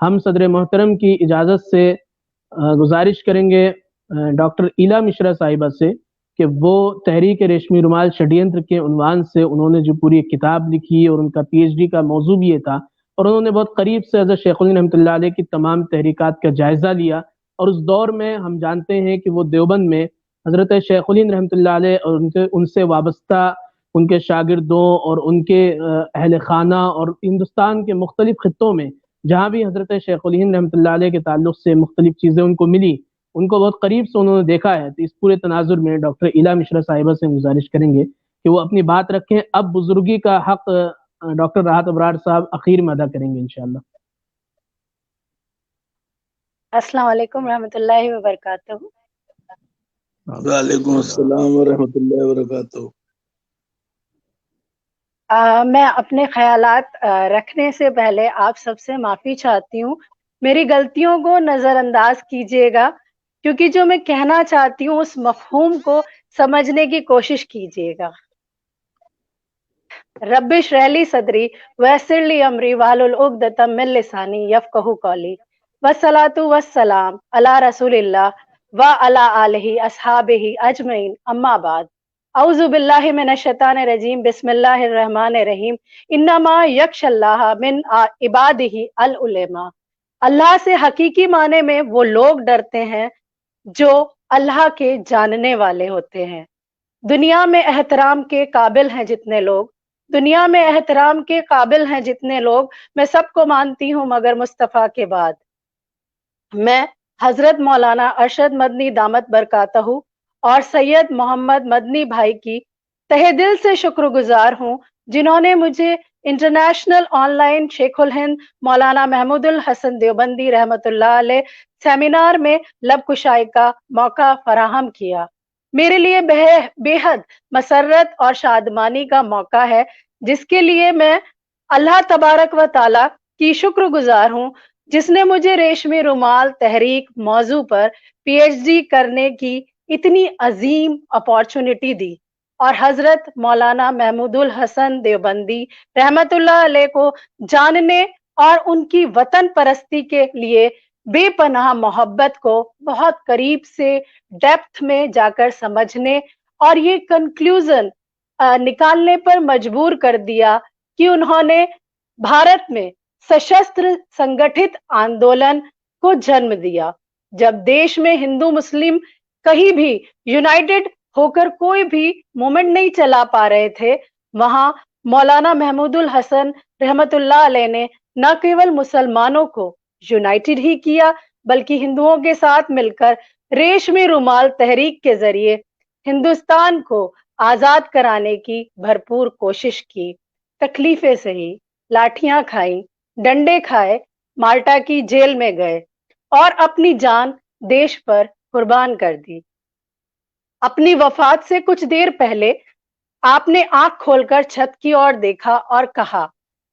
ہم صدر محترم کی اجازت سے گزارش کریں گے ڈاکٹر ایلا مشرا صاحبہ سے کہ وہ تحریک ریشمی رومال षڈینتر کے عنوان سے انہوں نے جو پوری کتاب لکھی اور ان کا پی ایچ ڈی کا موضوع بھی یہ تھا، اور انہوں نے بہت قریب سے حضرت شیخ الہند رحمۃ اللہ علیہ کی تمام تحریکات کا جائزہ لیا، اور اس دور میں ہم جانتے ہیں کہ وہ دیوبند میں حضرت شیخ الہند رحمۃ اللہ علیہ اور ان سے وابستہ ان کے شاگردوں اور ان کے اہل خانہ اور ہندوستان کے مختلف خطوں میں جہاں بھی حضرت شیخ الہند رحمۃ اللہ علیہ کے تعلق سے مختلف چیزیں ان کو ملی، ان کو بہت قریب سے انہوں نے دیکھا ہے۔ تو اس پورے تناظر میں ڈاکٹر ایلا مشرا صاحبہ سے گزارش کریں گے کہ وہ اپنی بات رکھیں۔ اب بزرگی کا حق ڈاکٹر راحت ابرار صاحب اخیر میں ادا کریں گے انشاءاللہ۔ السلام علیکم ورحمۃ اللہ وبرکاتہ۔ وعلیکم السلام ورحمۃ اللہ وبرکاتہ۔ میں اپنے خیالات رکھنے سے پہلے آپ سب سے معافی چاہتی ہوں، میری غلطیوں کو نظر انداز کیجیے گا، کیونکہ جو میں کہنا چاہتی ہوں اس مفہوم کو سمجھنے کی کوشش کیجیے گا۔ رب اشرح لی صدری ویسر لی امری واحلل عقدۃ من لسانی یفقہوا قولی، والصلاۃ والسلام علی رسول اللہ وعلی آلہ اصحابہ اجمعین، اما بعد۔ اعوذ باللہ من الشیطان الرجیم، بسم اللہ الرحمن الرحیم، انما یخشی اللہ من عبادہ العلماء۔ اللہ سے حقیقی معنی میں وہ لوگ ڈرتے ہیں جو اللہ کے جاننے والے ہوتے ہیں۔ دنیا میں احترام کے قابل ہیں جتنے لوگ، دنیا میں احترام کے قابل ہیں جتنے لوگ، میں سب کو مانتی ہوں مگر مصطفیٰ کے بعد۔ میں حضرت مولانا ارشد مدنی دامت برکاتہ اور سید محمد مدنی بھائی کی تہہ دل سے شکر گزار ہوں، جنہوں نے مجھے انٹرنیشنل آن لائن شیخ الہند مولانا محمود الحسن دیوبندی رحمۃ اللہ علیہ سیمینار میں لب کشائی کا موقع فراہم کیا۔ میرے لیے بے حد مسرت اور شادمانی کا موقع ہے، جس کے لیے میں اللہ تبارک و تعالی کی شکر گزار ہوں، جس نے مجھے ریشمی رومال تحریک موضوع پر پی ایچ ڈی کرنے کی اتنی عظیم اپارچونٹی دی، اور حضرت مولانا محمود الحسن دیوبندی رحمت اللہ علیہ کو جاننے اور ان کی وطن پرستی کے لیے بے پناہ محبت کو بہت قریب سے ڈیپتھ میں جا کر سمجھنے اور یہ کنکلوژن نکالنے پر مجبور کر دیا کہ انہوں نے بھارت میں سشستر سنگٹھت آندولن کو جنم دیا۔ جب دیش میں ہندو مسلم کہیں بھی یونائٹڈ ہو کر کوئی بھی مومنٹ نہیں چلا پا رہے تھے، وہاں مولانا محمود الحسن رحمت اللہ علیہ نے نہ کیول مسلمانوں کو یونائٹڈ ہی کیا، بلکہ ہندوؤں کے ساتھ مل کر ریشمی رومال تحریک کے ذریعے ہندوستان کو آزاد کرانے کی بھرپور کوشش کی۔ تکلیفیں سہی، لاٹھیاں کھائیں، ڈنڈے کھائے، مالٹا کی جیل میں گئے اور اپنی جان دیش پر قربان کر دی۔ اپنی وفات سے کچھ دیر پہلے آپ نے آنکھ کھول کر چھت کی اور دیکھا اور کہا،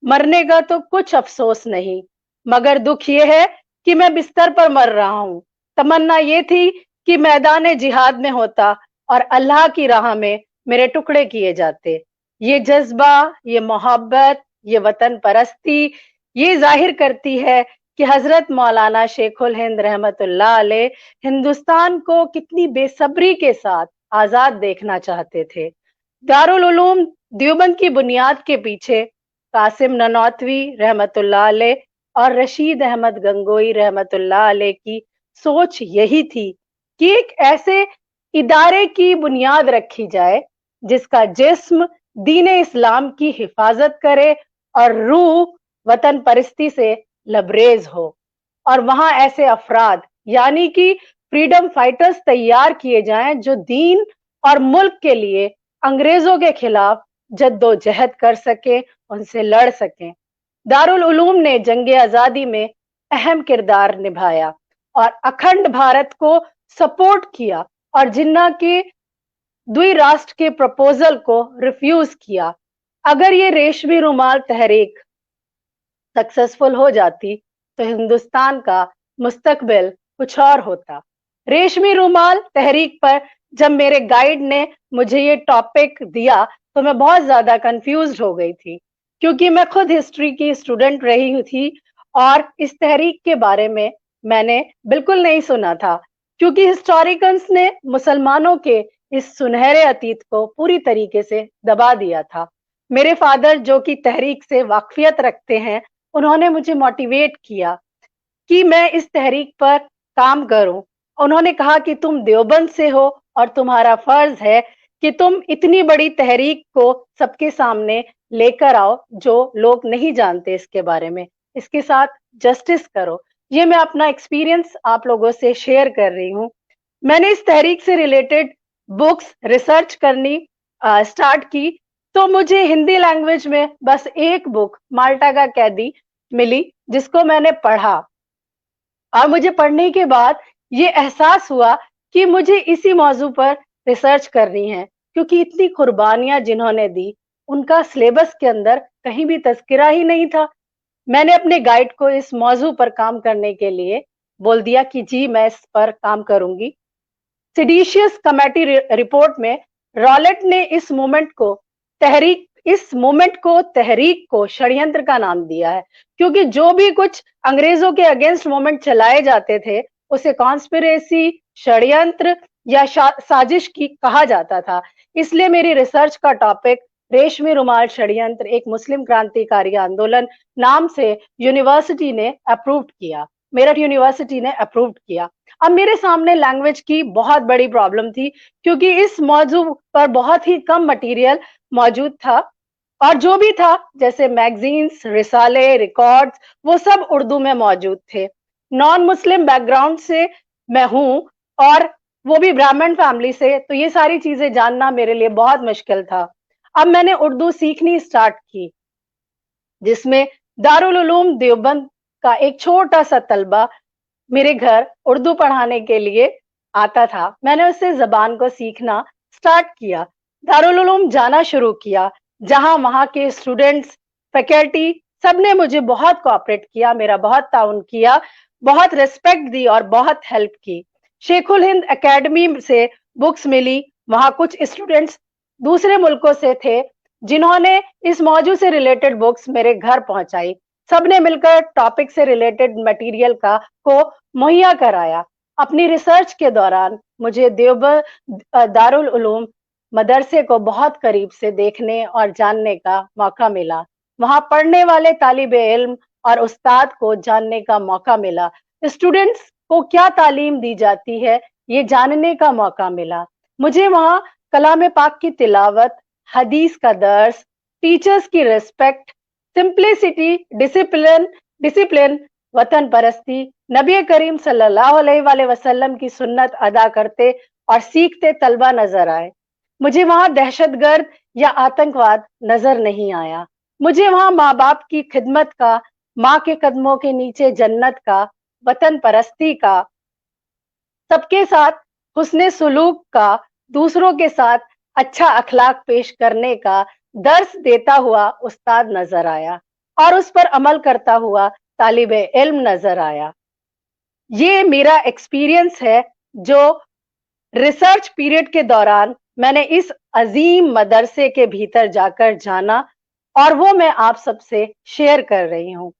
مرنے کا تو کچھ افسوس نہیں، مگر دکھ یہ ہے کہ میں بستر پر مر رہا ہوں۔ تمنا یہ تھی کہ میدان جہاد میں ہوتا اور اللہ کی راہ میں میرے ٹکڑے کیے جاتے۔ یہ جذبہ، یہ محبت، یہ وطن پرستی، یہ ظاہر کرتی ہے کہ حضرت مولانا شیخ الہند رحمت اللہ علیہ ہندوستان کو کتنی بے صبری کے ساتھ آزاد دیکھنا چاہتے تھے۔ دارالعلوم دیوبند کی بنیاد کے پیچھے قاسم ننوتوی رحمت اللہ علیہ اور رشید احمد گنگوئی رحمت اللہ علیہ کی سوچ یہی تھی کہ ایک ایسے ادارے کی بنیاد رکھی جائے جس کا جسم دین اسلام کی حفاظت کرے اور روح وطن پرستی سے لبریز ہو، اور وہاں ایسے افراد یعنی کہ فریڈم فائٹرز تیار کیے جائیں جو دین اور ملک کے لیے انگریزوں کے خلاف جد و جہد کر سکیں، ان سے لڑ سکیں۔ دارالعلوم نے جنگ آزادی میں اہم کردار نبھایا اور اکھنڈ بھارت کو سپورٹ کیا، اور جنہ کے دوئی راشٹر کے پروپوزل کو ریفیوز کیا۔ اگر یہ ریشمی رومال تحریک سکسیسفل ہو جاتی تو ہندوستان کا مستقبل کچھ اور ہوتا۔ ریشمی رومال تحریک پر جب میرے گائیڈ نے مجھے یہ ٹاپک دیا تو میں بہت زیادہ کنفیوزڈ ہو گئی تھی، کیونکہ میں خود ہسٹری کی اسٹوڈنٹ رہی تھی और इस तहरीक के बारे में मैंने बिल्कुल नहीं सुना था, क्योंकि हिस्टोरिकन्स ने मुसलमानों के इस सुनहरे अतीत को पूरी तरीके से दबा दिया था। मेरे फादर, जो कि तहरीक से वाकफियत रखते हैं, उन्होंने मुझे मोटिवेट किया कि मैं इस तहरीक पर काम करूं। उन्होंने कहा कि तुम देवबंद से हो और तुम्हारा फर्ज है कि तुम इतनी बड़ी तहरीक को सबके सामने लेकर आओ, जो लोग नहीं जानते इसके बारे में, इसके साथ जस्टिस करो। ये मैं अपना एक्सपीरियंस आप लोगों से शेयर कर रही हूँ। मैंने इस तहरीक से रिलेटेड बुक्स रिसर्च करनी स्टार्ट की, तो मुझे हिंदी लैंग्वेज में बस एक बुक माल्टा का कैदी मिली, जिसको मैंने पढ़ा। और मुझे पढ़ने के बाद ये एहसास हुआ कि मुझे इसी मौजू पर रिसर्च करनी है, क्योंकि इतनी कुर्बानियां जिन्होंने दी, उनका सिलेबस के अंदर कहीं भी तज़किरा ही नहीं था। मैंने अपने गाइड को इस मौजू पर काम करने के लिए बोल दिया कि जी मैं इस पर काम करूंगी। सेडिशियस कमेटी रिपोर्ट में रॉलेट ने इस मूवमेंट को तहरीक को षड्यंत्र का नाम दिया है, क्योंकि जो भी कुछ अंग्रेजों के अगेंस्ट मूवमेंट चलाए जाते थे, उसे कॉन्स्पिरेसी, षड्यंत्र या साजिश की कहा जाता था। इसलिए मेरी रिसर्च का टॉपिक रेशमी रुमाल षड्यंत्र एक मुस्लिम क्रांतिकारी आंदोलन नाम से यूनिवर्सिटी ने अप्रूव किया, मेरठ यूनिवर्सिटी ने अप्रूव किया। अब मेरे सामने लैंग्वेज की बहुत बड़ी प्रॉब्लम थी, क्योंकि इस मौजू पर बहुत ही कम मटेरियल मौजूद था, और जो भी था जैसे मैगजीन्स, रिसाले, रिकॉर्ड्स, वो सब उर्दू में मौजूद थे। नॉन मुस्लिम बैकग्राउंड से मैं हूँ, और वो भी ब्राह्मण फैमिली से, तो ये सारी चीजें जानना मेरे लिए बहुत मुश्किल था। अब मैंने उर्दू सीखनी स्टार्ट की, जिसमें दारुल उलूम देवबंद का एक छोटा सा तलबा मेरे घर उर्दू पढ़ाने के लिए आता था। मैंने उससे ज़बान को सीखना स्टार्ट किया, दारुल उलूम जाना शुरू किया, जहां वहां के स्टूडेंट्स, फैकल्टी सबने मुझे बहुत कोऑपरेट किया, मेरा बहुत ताउन किया, बहुत रिस्पेक्ट दी और बहुत हेल्प की। शेखुल हिंद एकेडमी से बुक्स मिली, वहां कुछ स्टूडेंट्स दूसरे मुल्कों से थे, जिन्होंने इस मौजू से रिलेटेड बुक्स मेरे घर पहुंचाई। सबने मिलकर टॉपिक से रिलेटेड मटेरियल को मुहैया कराया। अपनी रिसर्च के दौरान मुझे देवबंद दारुल उलूम मदरसे को बहुत करीब से देखने और जानने का मौका मिला। वहां पढ़ने वाले तालिबे इल्म और उस्ताद को जानने का मौका मिला। स्टूडेंट्स को क्या तालीम दी जाती है, ये जानने का मौका मिला। मुझे वहां कलाम पाक की तिलावत, हदीस का दर्स, टीचर्स की रिस्पेक्ट, सिंप्लिसिटी, डिसिप्लिन, वतन परस्ती, नबी करीम सल्लल्लाहु अलैहि वसल्लम की सुन्नत अदा करते और सीखते तलबा नजर आए। मुझे वहां दहशतगर्द या आतंकवाद नजर नहीं आया। मुझे वहां माँ बाप की खिदमत का, माँ के कदमों के नीचे जन्नत का, वतन परस्ती का, सबके साथ हुस्ने सुलूक का, दूसरों के साथ अच्छा अखलाक पेश करने का दर्स देता हुआ उस्ताद नजर आया, और उस पर अमल करता हुआ तालिबे इल्म नजर आया। ये मेरा एक्सपीरियंस है, जो रिसर्च पीरियड के दौरान मैंने इस अजीम मदरसे के भीतर जाकर जाना, और वो मैं आप सबसे शेयर कर रही हूँ।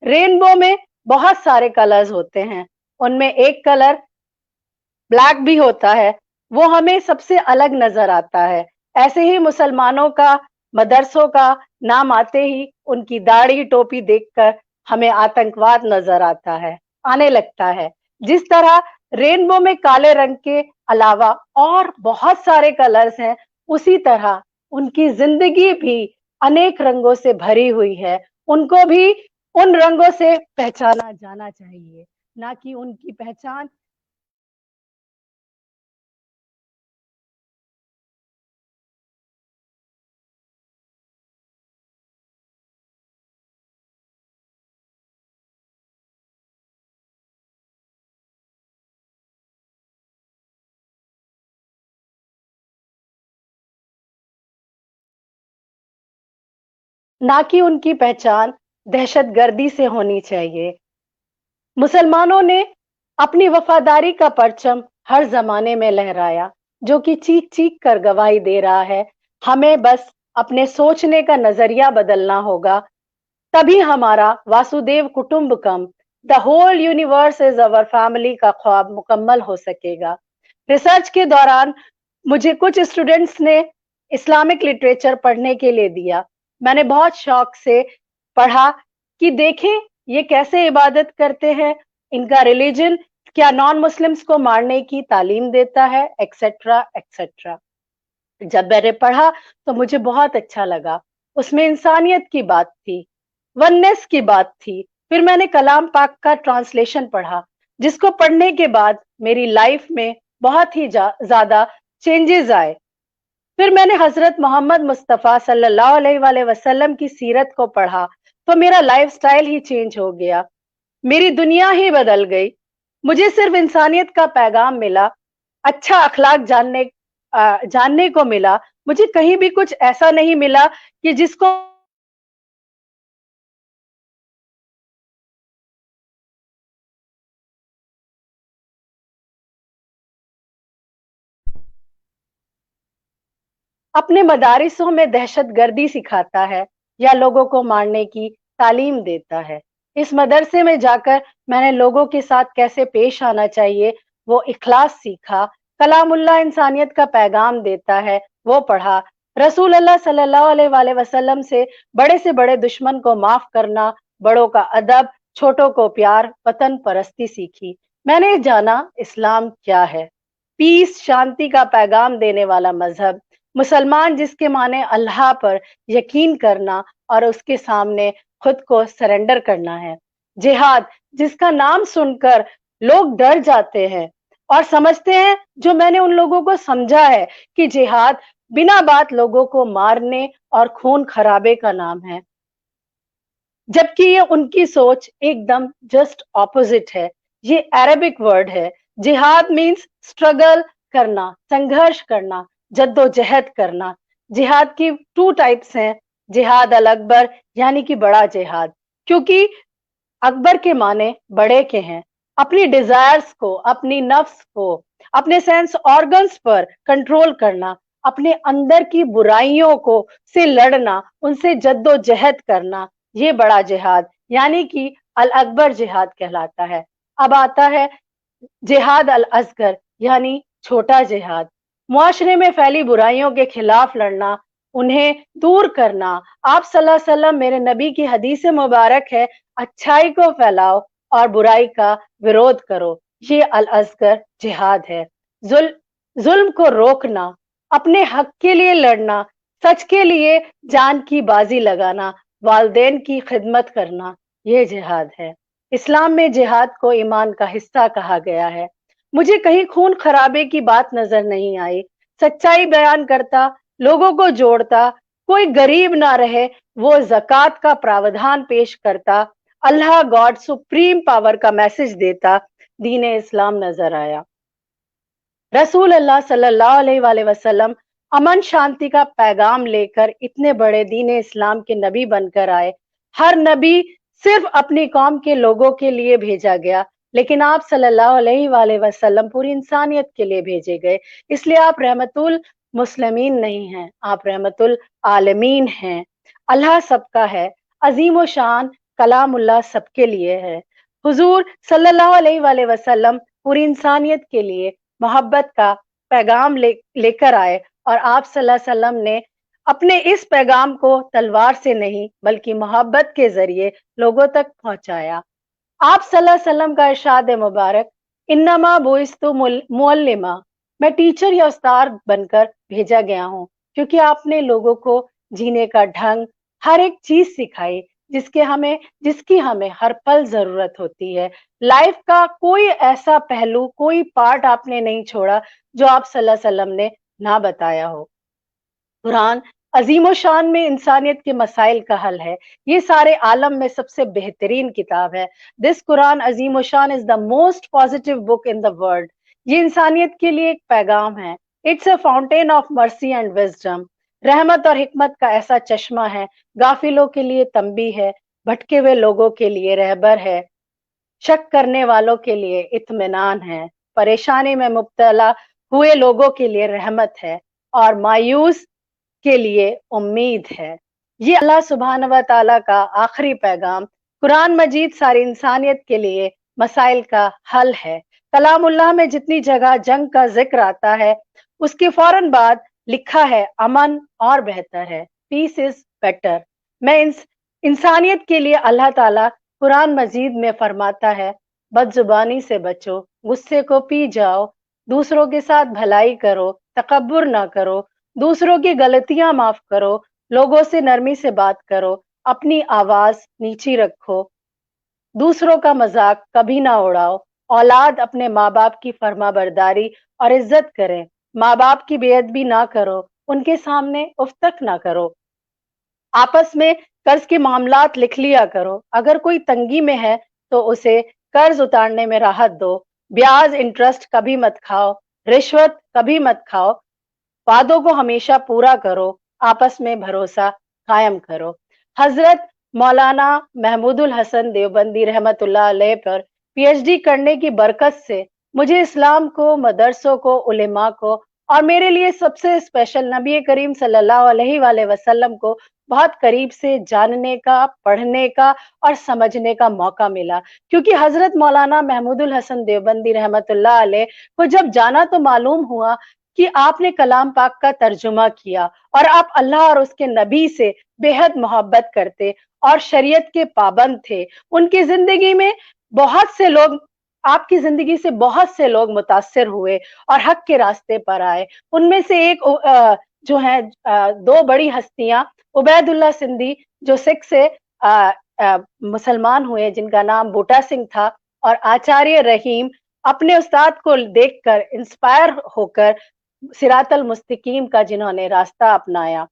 रेनबो में बहुत सारे कलर्स होते हैं, उनमें एक कलर ब्लैक भी होता है, वो हमें सबसे अलग नजर आता है। ऐसे ही मुसलमानों का, मदरसों का नाम आते ही उनकी दाढ़ी टोपी देखकर हमें आतंकवाद नजर आता है, आने लगता है। जिस तरह रेनबो में काले रंग के अलावा और बहुत सारे कलर्स हैं, उसी तरह उनकी जिंदगी भी अनेक रंगों से भरी हुई है। उनको भी उन रंगों से पहचाना जाना चाहिए, ना कि उनकी पहचान ना कि उनकी पहचान दहशतगर्दी से होनी चाहिए। मुसलमानों ने अपनी वफादारी का परचम हर जमाने में लहराया, जो कि चीख चीख कर गवाही दे रहा है। हमें बस अपने सोचने का नजरिया बदलना होगा। तभी हमारा वासुदेव कुटुंबकम, the whole universe is our family का ख्वाब मुकम्मल हो सकेगा। रिसर्च के दौरान मुझे कुछ स्टूडेंट्स ने इस्लामिक लिटरेचर पढ़ने के लिए दिया। मैंने बहुत शौक से पढ़ा कि देखें ये कैसे इबादत करते हैं, इनका रिलीजन क्या नॉन मुस्लिम्स को मारने की तालीम देता है, एक्सेट्रा एक्सेट्रा। जब मैंने पढ़ा तो मुझे बहुत अच्छा लगा। उसमें इंसानियत की बात थी, वननेस की बात थी। फिर मैंने कलाम पाक का ट्रांसलेशन पढ़ा, जिसको पढ़ने के बाद मेरी लाइफ में बहुत ही ज्यादा चेंजेस आए। फिर मैंने हजरत मोहम्मद मुस्तफ़ा सल्लल्लाहु अलैहि वसल्लम की सीरत को पढ़ा तो मेरा लाइफस्टाइल ही चेंज हो गया, मेरी दुनिया ही बदल गई। मुझे सिर्फ इंसानियत का पैगाम मिला, अच्छा अखलाक जानने को मिला। मुझे कहीं भी कुछ ऐसा नहीं मिला कि जिसको अपने मदारिसों में दहशतगर्दी सिखाता है या लोगों को मारने की तालीम देता है। इस मदरसे में जाकर मैंने लोगों के साथ कैसे पेश आना चाहिए वो इखलास सीखा। कलामुल्लाह इंसानियत का पैगाम देता है वो पढ़ा। रसूल अल्लाह सल्लल्लाहु अलैहि वसल्लम से बड़े दुश्मन को माफ करना, बड़ों का अदब, छोटों को प्यार, वतन परस्ती सीखी। मैंने जाना इस्लाम क्या है, पीस, शांति का पैगाम देने वाला मजहब। मुसलमान जिसके माने अल्लाह पर यकीन करना और उसके सामने खुद को सरेंडर करना है। जिहाद जिसका नाम सुनकर लोग डर जाते हैं और समझते हैं, जो मैंने उन लोगों को समझा है कि जिहाद बिना बात लोगों को मारने और खून खराबे का नाम है, जबकि ये उनकी सोच एकदम जस्ट ऑपोजिट है। ये अरेबिक वर्ड है। जिहाद मीन्स स्ट्रगल करना, संघर्ष करना, जद्दोजहद करना। जिहाद की टू टाइप्स हैं, जिहाद अल अकबर यानी कि बड़ा जिहाद, क्योंकि अकबर के माने बड़े के हैं। अपनी डिजायर्स को, अपनी नफ्स को, अपने सेंस ऑर्गन्स पर कंट्रोल करना, अपने अंदर की बुराइयों को से लड़ना, उनसे जद्दोजहद करना, ये बड़ा जिहाद यानी कि अल अकबर जिहाद कहलाता है। अब आता है जिहाद अल असगर यानी छोटा जिहाद। मुआशरे में फैली बुराइयों के खिलाफ लड़ना, उन्हें दूर करना। आप सल्लल्लाहु अलैहि वसल्लम, मेरे नबी की हदीस मुबारक है, अच्छाई को फैलाओ और बुराई का विरोध करो। ये अल असगर जिहाद है। जुल्म को रोकना, अपने हक के लिए लड़ना, सच के लिए जान की बाजी लगाना, वालदेन की खिदमत करना, ये जिहाद है। इस्लाम में जिहाद को ईमान का हिस्सा कहा गया है। मुझे कहीं खून खराबे की बात नजर नहीं आई। सच्चाई बयान करता, लोगों को जोड़ता, कोई गरीब ना रहे वो ज़कात का प्रावधान पेश करता, अल्लाह गॉड सुप्रीम पावर का मैसेज देता, दीन इस्लाम नजर आया। रसूल अल्लाह सल्लल्लाहु अलैहि वसल्लम अमन शांति का पैगाम लेकर इतने बड़े दीन इस्लाम के नबी बनकर आए। हर नबी सिर्फ अपनी कौम के लोगों के लिए भेजा गया, लेकिन आप सल्लल्लाहु अलैहि वसल्लम पूरी इंसानियत के लिए भेजे गए। इसलिए आप रहमतुल मुस्लिमीन नहीं हैं, आप रहमतुल आलमीन हैं। अल्लाह सबका है, अजीम व शान कलामुल्लाह सबके लिए है। हुजूर सल्लल्लाहु अलैहि वसल्लम पूरी इंसानियत के लिए मोहब्बत का पैगाम लेकर आए और आप सल्लल्लाहु अलैहि वसल्लम ने अपने इस पैगाम को तलवार से नहीं बल्कि मोहब्बत के जरिए लोगों तक पहुंचाया। आप सल्लल्लाहु अलैहि वसल्लम का इरशाद है मुबारक, इन्नमा बुइस्तु मुअल्लिमा, मैं टीचर या उस्ताद बनकर भेजा गया हूँ, क्योंकि आपने लोगों को जीने का ढंग, हर एक चीज सिखाई जिसकी हमें हर पल जरूरत होती है। लाइफ का कोई ऐसा पहलू, कोई पार्ट आपने नहीं छोड़ा जो आप सल्लल्लाहु अलैहि वसल्लम ने ना बताया हो। कुरान अजीम शान में इंसानियत के मसाइल का हल है। ये सारे आलम में सबसे बेहतरीन किताब है। दिस कुरान अजीम शान is the most positive book in the world. ये इंसानियत के लिए एक पैगाम है। It's a fountain of mercy and wisdom. रहमत और हिकमत का ऐसा चश्मा है। गाफिलों के लिए तंबी है, भटके हुए लोगों के लिए रहबर है, शक करने वालों के लिए इत्मीनान है, परेशानी में मुब्तला हुए लोगों के लिए रहमत है और मायूस के लिए उम्मीद है। ये अल्लाह सुब्हान व तआला का आखिरी पैगाम कुरान मजीद सारी इंसानियत के लिए मसाइल का हल है। कलामुल्लाह में जितनी जगह जंग का जिक्र आता है, उसके फौरन बाद लिखा है अमन और बेहतर है, पीस इज बेटर। मैं इंसानियत के लिए अल्लाह ताला कुरान मजीद में फरमाता है, बदजुबानी से बचो, गुस्से को पी जाओ, दूसरों के साथ भलाई करो, तकब्बुर ना करो, दूसरों की गलतियां माफ करो, लोगों से नरमी से बात करो, अपनी आवाज नीची रखो, दूसरों का मजाक कभी ना उड़ाओ, औलाद अपने माँ बाप की फर्मा बरदारी और इज्जत करें, माँ बाप की बेअदबी ना करो, उनके सामने उफ तक ना करो, आपस में कर्ज के मामलात लिख लिया करो, अगर कोई तंगी में है तो उसे कर्ज उतारने में राहत दो, ब्याज इंटरेस्ट कभी मत खाओ, रिश्वत कभी मत खाओ, वादों को हमेशा पूरा करो, आपस में भरोसा कायम करो। हजरत मौलाना महमूदुल हसन देवबंदी रहमतुल्लाह अलैह पर पीएचडी करने की बरकत से मुझे इस्लाम को, मदरसों को, उलेमा को और मेरे लिए सबसे स्पेशल नबी करीम सल्लल्लाहु अलैहि वसल्लम को बहुत करीब से जानने का, पढ़ने का और समझने का मौका मिला। क्योंकि हजरत मौलाना महमूदुल हसन देवबंदी रहमतुल्लाह अलैह को जब जाना तो मालूम हुआ कि आपने कलाम पाक का तर्जुमा किया और आप अल्लाह और उसके नबी से बेहद मोहब्बत करते और शरीयत के पाबंद थे। उनकी जिंदगी में बहुत से लोग, आपकी जिंदगी से बहुत से लोग मुतासिर हुए और हक के रास्ते पर आए। उनमें से एक जो है दो बड़ी हस्तियां, उबैदुल्लाह सिंधी जो सिख से मुसलमान हुए, जिनका नाम बूटा सिंह था, और आचार्य रहीम अपने उस्ताद को देखकर इंस्पायर होकर सिरातल मुस्तकीम का जिन्होंने रास्ता अपनाया।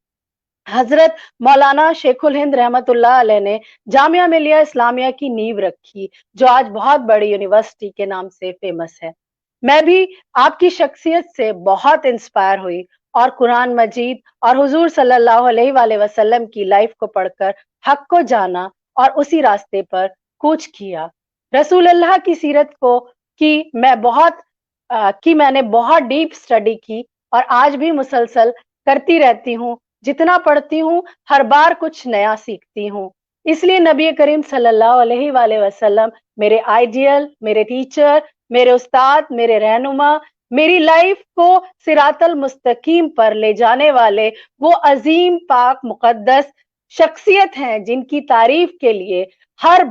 हजरत मौलाना शेखुल हिंद रहमतुल्लाह अलैह ने जामिया मिलिया इस्लामिया की नींव रखी, जो आज बहुत बड़ी यूनिवर्सिटी के नाम से फेमस है। मैं भी आपकी शख्सियत से बहुत इंस्पायर हुई और कुरान मजीद और हुजूर सल्लल्लाहु अलैहि वसल्लम की लाइफ को पढ़कर हक को जाना और उसी रास्ते पर कूच किया। रसूल अल्लाह की सीरत को मैंने बहुत डीप स्टडी की और आज भी मुसलसल करती रहती हूँ। जितना पढ़ती हूँ हर बार कुछ नया सीखती हूँ। इसलिए नबी करीम सल्लल्लाहु अलैहि वसल्लम मेरे आइडियल, मेरे टीचर, मेरे उस्ताद, मेरे रहनुमा, मेरी लाइफ को सिरातल मुस्तकीम पर ले जाने वाले वो अजीम पाक मुकद्दस शख्सियत हैं, जिनकी तारीफ के लिए हर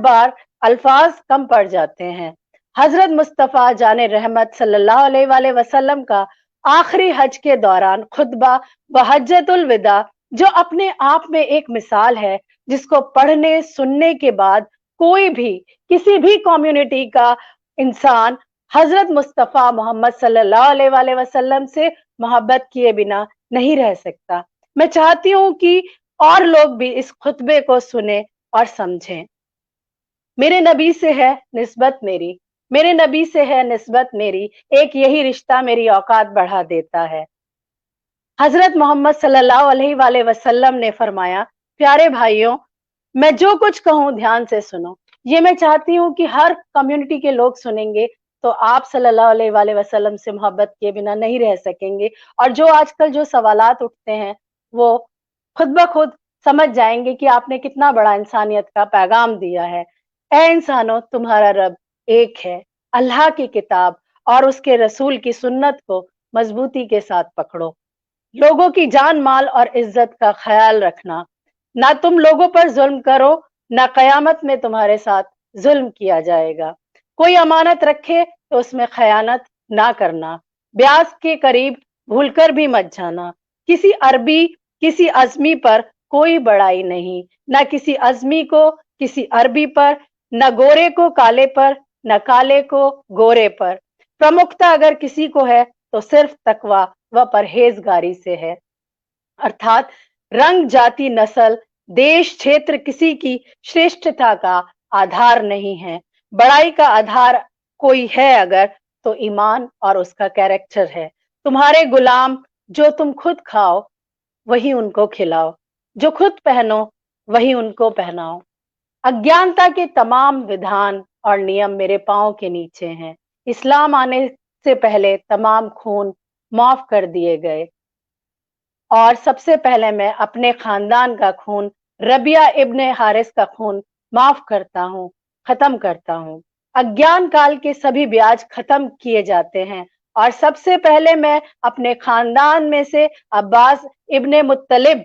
बार अल्फाज कम पड़ जाते हैं। हजरत मुस्तफ़ा जाने रहमत सल्लल्लाहु अलैहि वसल्लम का आखिरी हज के दौरान खुतबा व हज्जतुल विदा, जो अपने आप में एक मिसाल है, जिसको पढ़ने सुनने के बाद कोई भी, किसी भी कम्युनिटी का इंसान हजरत मुस्तफ़ा मोहम्मद सल्लल्लाहु अलैहि वसल्लम से मोहब्बत किए बिना नहीं रह सकता। मैं चाहती हूँ कि और लोग भी इस खुतबे को सुने और समझें। मेरे नबी से है निस्बत मेरी, मेरे नबी से है निस्बत मेरी, एक यही रिश्ता मेरी औकात बढ़ा देता है। हजरत मोहम्मद सल्लल्लाहु अलैहि वसल्लम ने फरमाया, प्यारे भाइयों, मैं जो कुछ कहूँ ध्यान से सुनो। ये मैं चाहती हूँ कि हर कम्युनिटी के लोग सुनेंगे तो आप सल्लल्लाहु अलैहि वसल्लम से मोहब्बत किए बिना नहीं रह सकेंगे, और जो आजकल जो सवालात उठते हैं वो खुद ब खुद समझ जाएंगे कि आपने कितना बड़ा इंसानियत का पैगाम दिया है। ए इंसानों, तुम्हारा रब एक है। अल्लाह की किताब और उसके रसूल की सुन्नत को मजबूती के साथ पकड़ो। लोगों की जान, माल और इज्जत का ख्याल रखना। ना तुम लोगों पर जुल्म करो, ना कयामत में तुम्हारे साथ जुल्म किया जाएगा। कोई अमानत रखे तो उसमें खयानत ना करना। ब्याज के करीब भूलकर भी मत जाना। किसी अज़मी पर कोई बड़ाई नहीं, ना किसी अज़मी को किसी अरबी पर, न गोरे को काले पर, न काले को गोरे पर। प्रमुखता अगर किसी को है तो सिर्फ तकवा व परहेजगारी से है। अर्थात रंग, जाति, नस्ल, देश, क्षेत्र किसी की श्रेष्ठता का आधार नहीं है। बड़ाई का आधार कोई है अगर, तो ईमान और उसका कैरेक्टर है। तुम्हारे गुलाम जो तुम खुद खाओ वही उनको खिलाओ, जो खुद पहनो वही उनको पहनाओ। अज्ञानता के तमाम विधान और नियम मेरे पांव के नीचे हैं। इस्लाम आने से पहले तमाम खून माफ कर दिए गए। और सबसे पहले मैं अपने खानदान का खून, रबिया इब्ने हारिस का खून माफ करता हूँ, खत्म करता हूँ। अज्ञान काल के सभी ब्याज खत्म किए जाते हैं और सबसे पहले मैं अपने खानदान में से अब्बास इब्ने मुत्तलिब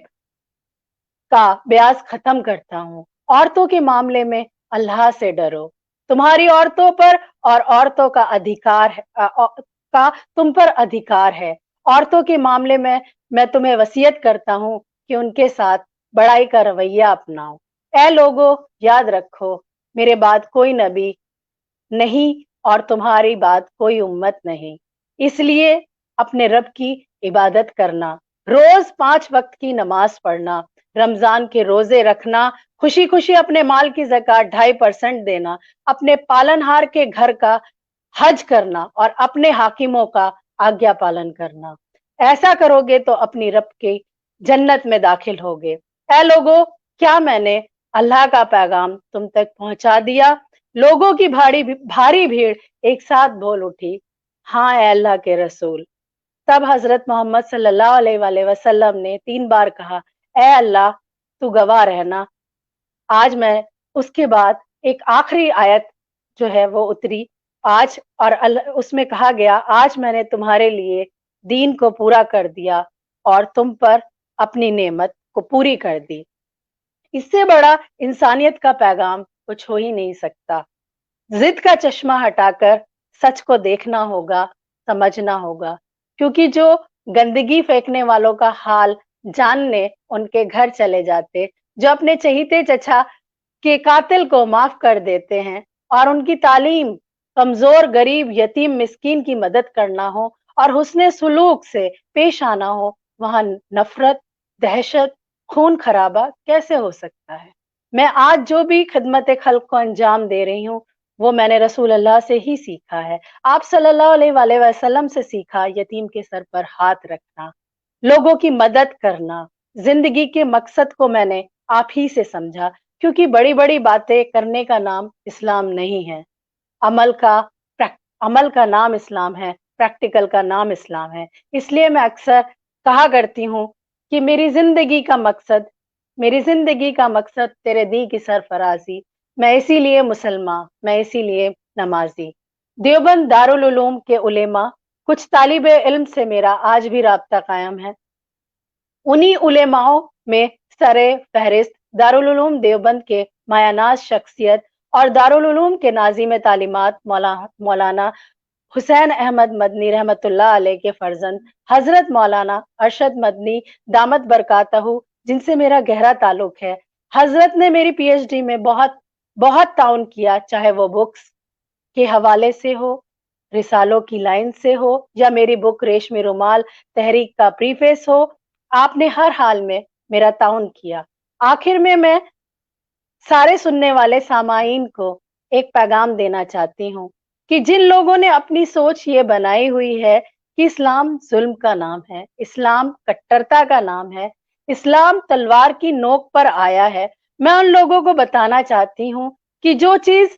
का ब्याज खत्म करता हूँ। औरतों के मामले में अल्लाह से डरो, तुम्हारी औरतों पर और औरतों का अधिकार है, का तुम पर अधिकार है। औरतों के मामले में मैं तुम्हें वसीयत करता हूँ कि उनके साथ बड़ाई का रवैया अपनाओ। ऐ लोगों, याद रखो, मेरे बाद कोई नबी नहीं और तुम्हारी बात कोई उम्मत नहीं, इसलिए अपने रब की इबादत करना, रोज 5 वक्त की नमाज पढ़ना, रमजान के रोजे रखना, खुशी खुशी अपने माल की ज़कात 2.5% देना, अपने पालनहार के घर का हज करना और अपने हाकिमों का आज्ञा पालन करना। ऐसा करोगे तो अपनी रब के जन्नत में दाखिल होगे। ऐ लोगों, क्या मैंने अल्लाह का पैगाम तुम तक पहुंचा दिया? लोगों की भारी भीड़ एक साथ बोल उठी, हाँ ऐ अल्लाह के रसूल। तब हजरत मोहम्मद सल्लल्लाहु अलैहि वसल्लम ने 3 बार कहा, ऐ अल्लाह तू गवाह रहना। आज मैं उसके बाद एक आखिरी आयत जो है वो उतरी आज, और उसमें कहा गया, आज मैंने तुम्हारे लिए दीन को पूरा कर दिया और तुम पर अपनी नेमत को पूरी कर दी। इससे बड़ा इंसानियत का पैगाम कुछ हो ही नहीं सकता। जिद का चश्मा हटाकर सच को देखना होगा, समझना होगा, क्योंकि जो गंदगी फेंकने वालों का हाल जानने उनके घर चले जाते, जो अपने चहीते चचा के कातिल को माफ कर देते हैं और उनकी तालीम कमजोर, गरीब, यतीम, मिस्कीन की मदद करना हो और हुस्ने सुलूक से पेश आना हो, वहां नफरत, दहशत, खून खराबा कैसे हो सकता है? मैं आज जो भी खिदमत खल्क को अंजाम दे रही हूँ, वो मैंने रसूल अल्लाह से ही सीखा है। आप सल्लल्लाहु अलैहि वसल्लम से सीखा, यतीम के सर पर हाथ रखना, लोगों की मदद करना। जिंदगी के मकसद को मैंने आप ही से समझा, क्योंकि बड़ी बड़ी बातें करने का नाम इस्लाम नहीं है। अमल का अमल का नाम इस्लाम है, प्रैक्टिकल का नाम इस्लाम है। इसलिए मैं अक्सर कहा करती हूँ कि मेरी जिंदगी का मकसद तेरे दी की सरफराजी, मैं इसीलिए मुसलमान, मैं इसीलिए नमाजी। देवबंद दारुल उलूम के उलेमा, कुछ तालिबे इल्म से मेरा आज भी राब्ता कायम है। उन्हीं उलेमाओं में सरे फहरिस्त दारुल उलूम देवबंद के मायानाज शख्सियत और दारुल उलूम के नाज़िम तालीमात मौलाना हुसैन अहमद मदनी रहमतुल्लाह अलैह के फर्जंद हजरत मौलाना अरशद मदनी दामत बरकातहू, जिनसे मेरा गहरा ताल्लुक है। हजरत ने मेरी पीएचडी में बहुत बहुत ताउन किया, चाहे वो बुक्स के हवाले से हो, रिसालों की लाइन से हो, या मेरी बुक रेशमी रुमाल तहरीक का प्रीफेस हो। आपने हर हाल में मेरा ताउन किया। आखिर में मैं सारे सुनने वाले सामाईन को एक पैगाम देना चाहती हूँ कि जिन लोगों ने अपनी सोच ये बनाई हुई है कि इस्लाम जुल्म का नाम है, इस्लाम कट्टरता का नाम है, इस्लाम तलवार की नोक पर आया है, मैं उन लोगों को बताना चाहती हूँ कि जो चीज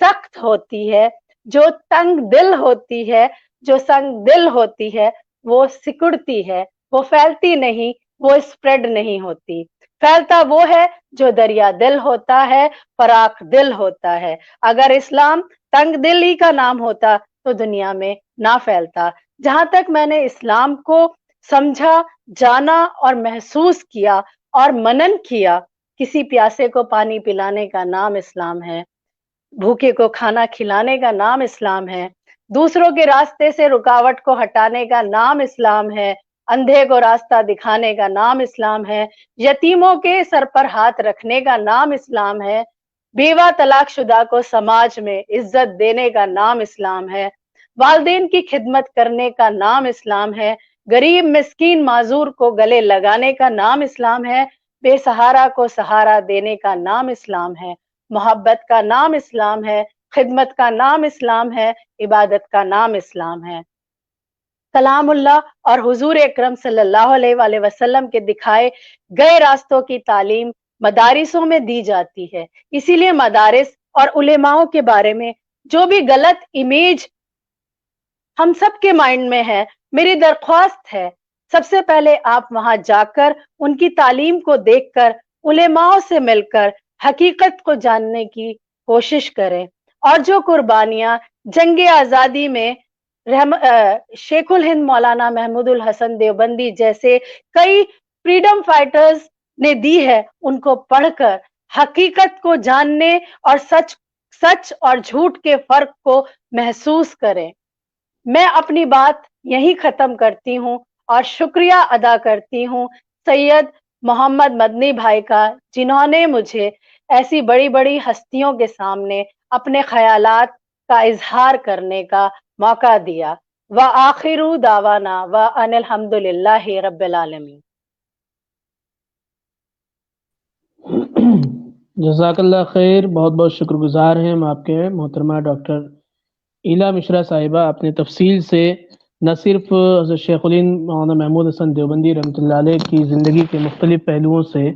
सख्त होती है, जो तंग दिल होती है, जो संग दिल होती है, वो सिकुड़ती है, वो फैलती नहीं, वो स्प्रेड नहीं होती। फैलता वो है जो दरिया दिल होता है, फराख दिल होता है। अगर इस्लाम तंग दिल ही का नाम होता तो दुनिया में ना फैलता। जहां तक मैंने इस्लाम को समझा, जाना और महसूस किया और मनन किया, किसी प्यासे को पानी पिलाने का नाम इस्लाम है, भूखे को खाना खिलाने का नाम इस्लाम है, दूसरों के रास्ते से रुकावट को हटाने का नाम इस्लाम है, अंधे को रास्ता दिखाने का नाम इस्लाम है, यतीमों के सर पर हाथ रखने का नाम इस्लाम है, बेवा तलाकशुदा को समाज में इज्जत देने का नाम इस्लाम है, वालदेन की खिदमत करने का नाम इस्लाम है, गरीब मिस्कीन माजूर को गले लगाने का नाम इस्लाम है, बेसहारा को सहारा देने का नाम इस्लाम है, मोहब्बत का नाम इस्लाम है, खिदमत का नाम इस्लाम है, इबादत का नाम इस्लाम है। कलामुल्लाह और हुजूर अकरम सल्लल्लाहु अलैहि वसल्लम के दिखाए गए रास्तों की तालीम मदारिसों में दी जाती है। इसीलिए मदारिस और उलेमाओं के बारे में जो भी गलत इमेज हम सब के माइंड में है, मेरी दरख्वास्त है سب سے پہلے آپ وہاں جا کر ان کی تعلیم کو دیکھ کر علماء سے مل کر حقیقت کو جاننے کی کوشش کریں، اور جو قربانیاں جنگ آزادی میں شیخ الہند مولانا محمود الحسن دیوبندی جیسے کئی فریڈم فائٹرز نے دی ہے، ان کو پڑھ کر حقیقت کو جاننے اور سچ اور جھوٹ کے فرق کو محسوس کریں۔ میں اپنی بات یہی ختم کرتی ہوں اور شکریہ ادا کرتی ہوں سید محمد مدنی بھائی کا، جنہوں نے مجھے ایسی بڑی بڑی ہستیوں کے سامنے اپنے خیالات کا اظہار کرنے کا موقع دیا۔ وآخر دعوانا وان الحمد للہ رب العالمین۔ جزاک اللہ خیر، بہت بہت شکر گزار ہیں ہم آپ کے محترمہ ڈاکٹر ایلا مشرا صاحبہ۔ اپنے تفصیل سے نہ صرف حضرت شیخ الہند مولانا محمود حسن دیوبندی رحمۃ اللہ علیہ کی زندگی کے مختلف پہلوؤں سے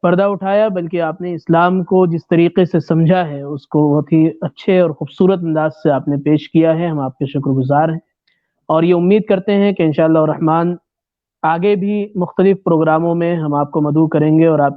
پردہ اٹھایا، بلکہ آپ نے اسلام کو جس طریقے سے سمجھا ہے اس کو بہت ہی اچھے اور خوبصورت انداز سے آپ نے پیش کیا ہے۔ ہم آپ کے شکر گزار ہیں اور یہ امید کرتے ہیں کہ انشاءاللہ الرحمن آگے بھی مختلف پروگراموں میں ہم آپ کو مدعو کریں گے اور آپ